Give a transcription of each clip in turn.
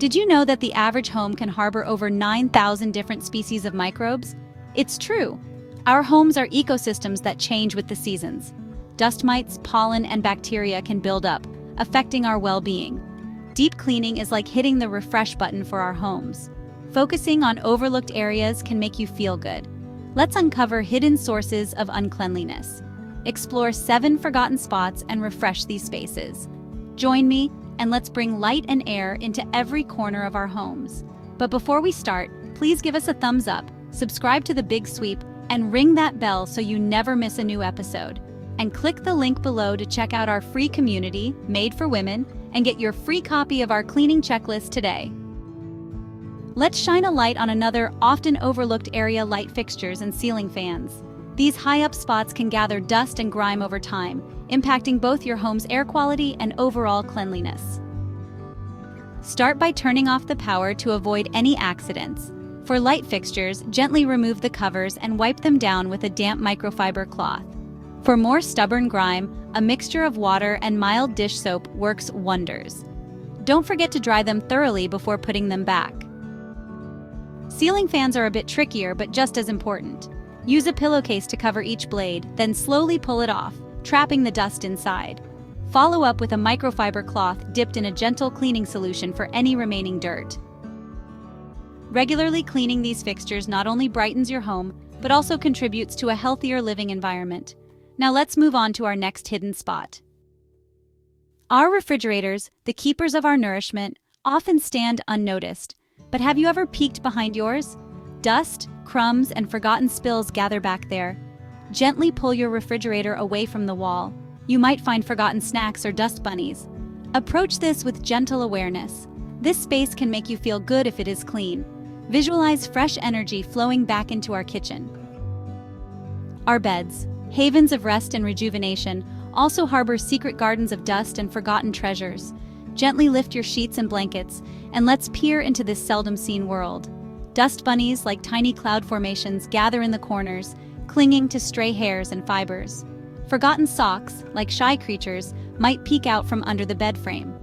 Did you know that the average home can harbor over 9,000 different species of microbes? It's true. Our homes are ecosystems that change with the seasons. Dust mites, pollen, and bacteria can build up, affecting our well-being. Deep cleaning is like hitting the refresh button for our homes. Focusing on overlooked areas can make you feel good. Let's uncover hidden sources of uncleanliness. Explore 7 forgotten spots and refresh these spaces. Join me, and let's bring light and air into every corner of our homes. But before we start, please give us a thumbs up, subscribe to The Big Sweep, and ring that bell so you never miss a new episode. And click the link below to check out our free community, Made for Women, and get your free copy of our cleaning checklist today. Let's shine a light on another often overlooked area: light fixtures and ceiling fans. These high-up spots can gather dust and grime over time, impacting both your home's air quality and overall cleanliness. Start by turning off the power to avoid any accidents. For light fixtures, gently remove the covers and wipe them down with a damp microfiber cloth. For more stubborn grime, a mixture of water and mild dish soap works wonders. Don't forget to dry them thoroughly before putting them back. Ceiling fans are a bit trickier, but just as important. Use a pillowcase to cover each blade, then slowly pull it off, trapping the dust inside. Follow up with a microfiber cloth dipped in a gentle cleaning solution for any remaining dirt. Regularly cleaning these fixtures not only brightens your home, but also contributes to a healthier living environment. Now let's move on to our next hidden spot. Our refrigerators, the keepers of our nourishment, often stand unnoticed. But have you ever peeked behind yours? Dust, crumbs, and forgotten spills gather back there. Gently pull your refrigerator away from the wall. You might find forgotten snacks or dust bunnies. Approach this with gentle awareness. This space can make you feel good if it is clean. Visualize fresh energy flowing back into our kitchen. Our beds, havens of rest and rejuvenation, also harbor secret gardens of dust and forgotten treasures. Gently lift your sheets and blankets, and let's peer into this seldom-seen world. Dust bunnies, like tiny cloud formations, gather in the corners, clinging to stray hairs and fibers. Forgotten socks, like shy creatures, might peek out from under the bed frame.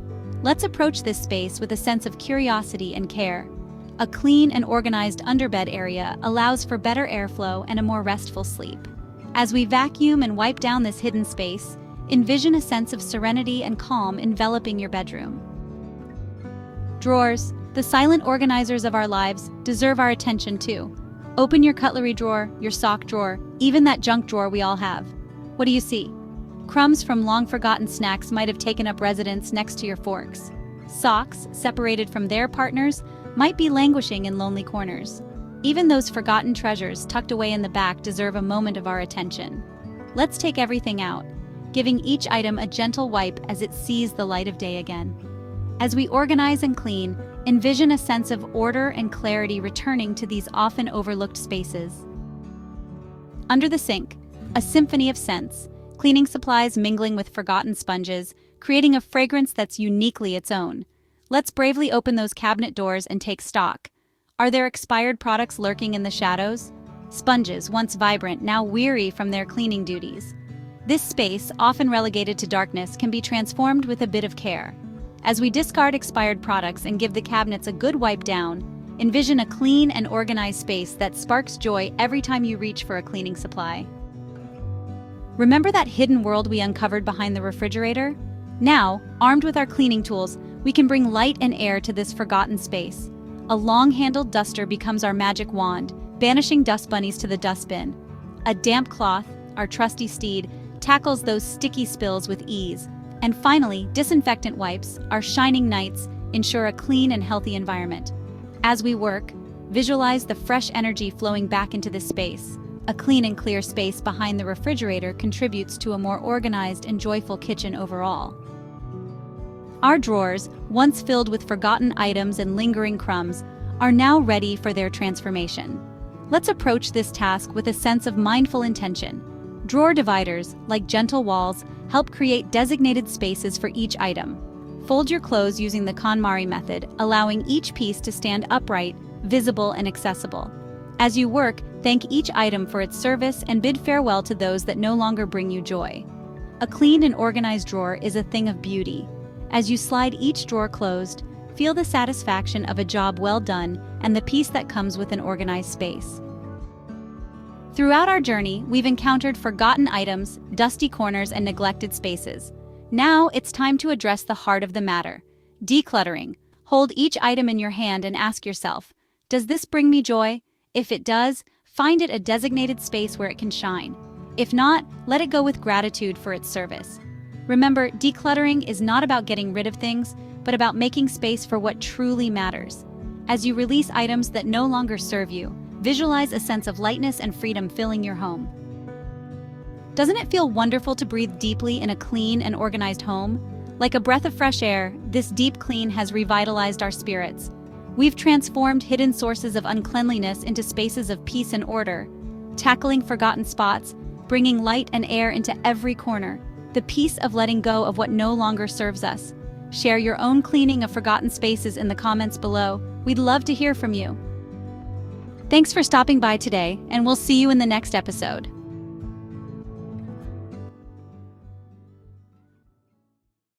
Let's approach this space with a sense of curiosity and care. A clean and organized underbed area allows for better airflow and a more restful sleep. As we vacuum and wipe down this hidden space, envision a sense of serenity and calm enveloping your bedroom. Drawers, the silent organizers of our lives, deserve our attention too. Open your cutlery drawer, your sock drawer, even that junk drawer we all have. What do you see? Crumbs from long-forgotten snacks might have taken up residence next to your forks. Socks, separated from their partners, might be languishing in lonely corners. Even those forgotten treasures tucked away in the back deserve a moment of our attention. Let's take everything out, giving each item a gentle wipe as it sees the light of day again. As we organize and clean, envision a sense of order and clarity returning to these often overlooked spaces. Under the sink, a symphony of scents, cleaning supplies mingling with forgotten sponges, creating a fragrance that's uniquely its own. Let's bravely open those cabinet doors and take stock. Are there expired products lurking in the shadows? Sponges, once vibrant, now weary from their cleaning duties. This space, often relegated to darkness, can be transformed with a bit of care. As we discard expired products and give the cabinets a good wipe down, envision a clean and organized space that sparks joy every time you reach for a cleaning supply. Remember that hidden world we uncovered behind the refrigerator? Now, armed with our cleaning tools, we can bring light and air to this forgotten space. A long-handled duster becomes our magic wand, banishing dust bunnies to the dustbin. A damp cloth, our trusty steed, tackles those sticky spills with ease. And finally, disinfectant wipes, our shining knights, ensure a clean and healthy environment. As we work, visualize the fresh energy flowing back into this space. A clean and clear space behind the refrigerator contributes to a more organized and joyful kitchen overall. Our drawers, once filled with forgotten items and lingering crumbs, are now ready for their transformation. Let's approach this task with a sense of mindful intention. Drawer dividers, like gentle walls, help create designated spaces for each item. Fold your clothes using the KonMari method, allowing each piece to stand upright, visible, and accessible. As you work, thank each item for its service and bid farewell to those that no longer bring you joy. A clean and organized drawer is a thing of beauty. As you slide each drawer closed, feel the satisfaction of a job well done and the peace that comes with an organized space. Throughout our journey, we've encountered forgotten items, dusty corners, and neglected spaces. Now it's time to address the heart of the matter: decluttering. Hold each item in your hand and ask yourself, does this bring me joy? If it does, find it a designated space where it can shine. If not, let it go with gratitude for its service. Remember, decluttering is not about getting rid of things, but about making space for what truly matters. As you release items that no longer serve you, visualize a sense of lightness and freedom filling your home. Doesn't it feel wonderful to breathe deeply in a clean and organized home? Like a breath of fresh air, this deep clean has revitalized our spirits. We've transformed hidden sources of uncleanliness into spaces of peace and order, tackling forgotten spots, bringing light and air into every corner. The peace of letting go of what no longer serves us. Share your own cleaning of forgotten spaces in the comments below. We'd love to hear from you. Thanks for stopping by today, and we'll see you in the next episode.